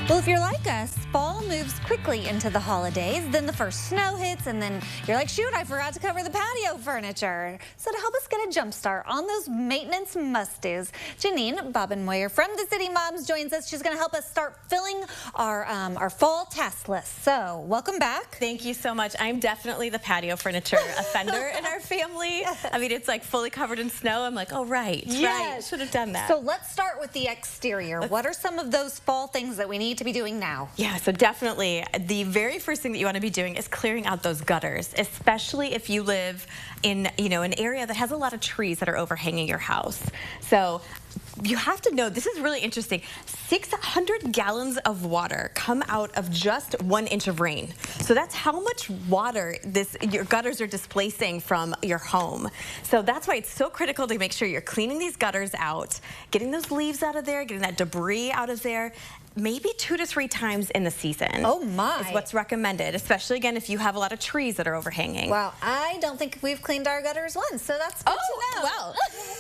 Well, if you're like us, fall moves quickly into the holidays, then the first snow hits, and then you're like, shoot, I forgot to cover the patio furniture. So to help us get a jump start on those maintenance must-dos, Janine Bobenmoyer from the City Moms joins us. She's going to help us start filling our fall task list. So welcome back. Thank you so much. I'm definitely the patio furniture offender in our family. Yes. I mean, it's like fully covered in snow. I'm like, oh, right, right. Should have done that. So let's start with the exterior. What are some of those fall things that we need to be doing now? Yeah, so definitely the very first thing that you want to be doing is clearing out those gutters, especially if you live in, an area that has a lot of trees that are overhanging your house. So you have to know, this is really interesting, 600 gallons of water come out of just 1 inch of rain. So that's how much water your gutters are displacing from your home. So that's why it's so critical to make sure you're cleaning these gutters out, getting those leaves out of there, getting that debris out of there. Maybe 2 to 3 times in the season. Oh my. Is what's recommended, especially again if you have a lot of trees that are overhanging. Wow, I don't think we've cleaned our gutters once, so that's good to know. Well,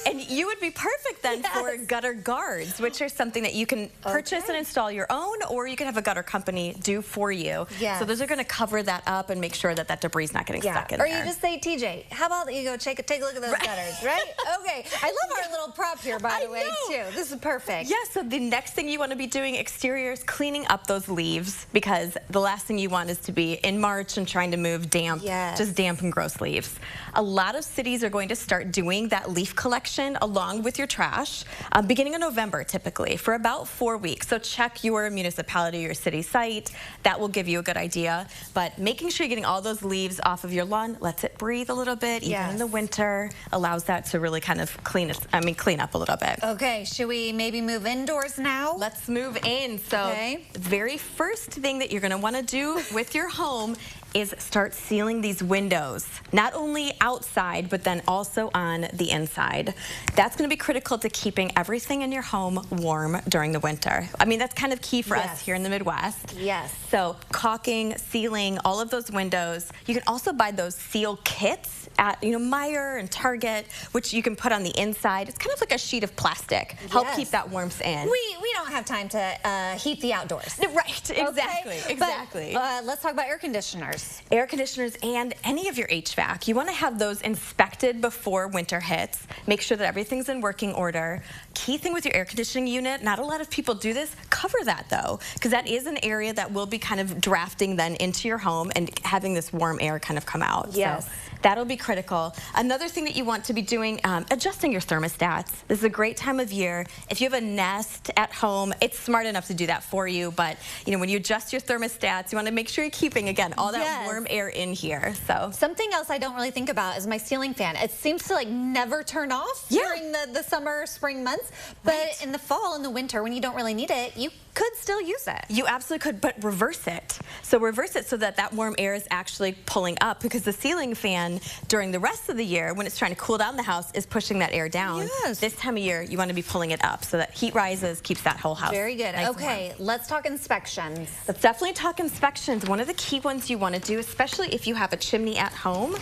and you would be perfect then for gutter guards, which are something that you can purchase and install your own, or you can have a gutter company do for you. Yes. So those are going to cover that up and make sure that that debris is not getting stuck in there. Or you just say, TJ, how about you go take a look at those gutters, right? Okay. I love our little prop here, by the way, too. This is perfect. Yeah, so the next thing you want to be doing exterior is cleaning up those leaves, because the last thing you want is to be in March and trying to move damp, just damp and gross leaves. A lot of cities are going to start doing that leaf collection along with your trash beginning of November typically for about 4 weeks. So check your municipality or city site. That will give you a good idea. But making sure you're getting all those leaves off of your lawn lets it breathe a little bit, even in the winter, allows that to really kind of clean up a little bit. Okay, should we maybe move indoors now? Let's move in. So the very first thing that you're going to want to do with your home is start sealing these windows, not only outside, but then also on the inside. That's going to be critical to keeping everything in your home warm during the winter. I mean, that's kind of key for us here in the Midwest. Yes. So caulking, sealing, all of those windows. You can also buy those seal kits at, Meijer and Target, which you can put on the inside. It's kind of like a sheet of plastic. Help keep that warmth in. We don't have time to heat the outdoors. Right, exactly, exactly. But, let's talk about air conditioners. Air conditioners and any of your HVAC. You want to have those inspected before winter hits. Make sure that everything's in working order. Key thing with your air conditioning unit, not a lot of people do this, cover that though, because that is an area that will be kind of drafting then into your home and having this warm air kind of come out. Yes. So that'll be critical. Another thing that you want to be doing, adjusting your thermostats. This is a great time of year. If you have a Nest at home, it's smart enough to do that for you, but when you adjust your thermostats, you want to make sure you're keeping, again, all that warm air in here. So something else I don't really think about is my ceiling fan. It seems to never turn off during the summer, spring months, but in the fall and the winter when you don't really need it, you could still use it. You absolutely could, but reverse it. So reverse it so that that warm air is actually pulling up, because the ceiling fan during the rest of the year, when it's trying to cool down the house, is pushing that air down. Yes. This time of year, you want to be pulling it up so that heat rises, keeps that whole house very good. nice okay, let's talk inspections. Let's definitely talk inspections. One of the key ones you want to do, especially if you have a chimney at home,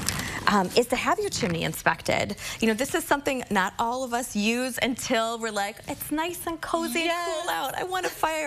is to have your chimney inspected. This is something not all of us use until we're like, it's nice and cozy and cool out. I want a fire.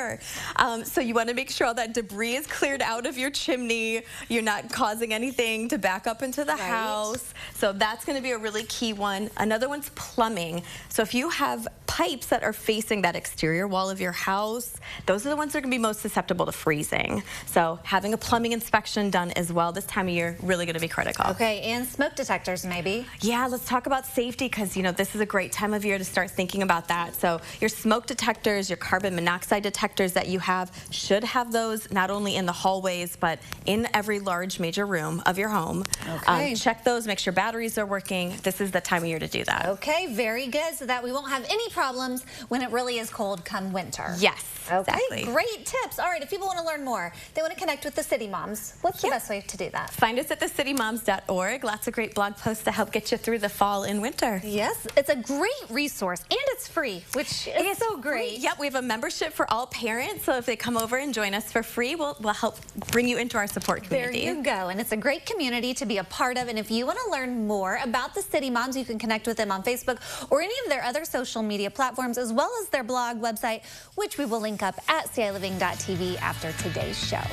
So you want to make sure all that debris is cleared out of your chimney. You're not causing anything to back up into the house. So that's going to be a really key one. Another one's plumbing. So if you have pipes that are facing that exterior wall of your house, those are the ones that are going to be most susceptible to freezing. So having a plumbing inspection done as well this time of year, really going to be critical. Okay, and smoke detectors maybe. Yeah, let's talk about safety, because this is a great time of year to start thinking about that. So your smoke detectors, your carbon monoxide detectors that you have should have those not only in the hallways, but in every large major room of your home. Okay. Check those, make sure batteries are working. This is the time of year to do that. Okay, very good, so that we won't have any problems when it really is cold come winter. Yes, exactly. Great tips. All right, if people want to learn more, they want to connect with the City Moms, what's the best way to do that? Find us at thecitymoms.org. Lots of great blog posts to help get you through the fall and winter. Yes, it's a great resource, and it's free, which is so great. Yep, we have a membership for all parents. parents, so if they come over and join us for free, we'll help bring you into our support community. There you go, and it's a great community to be a part of, and if you want to learn more about the City Moms, you can connect with them on Facebook or any of their other social media platforms, as well as their blog website, which we will link up at ciliving.tv after today's show.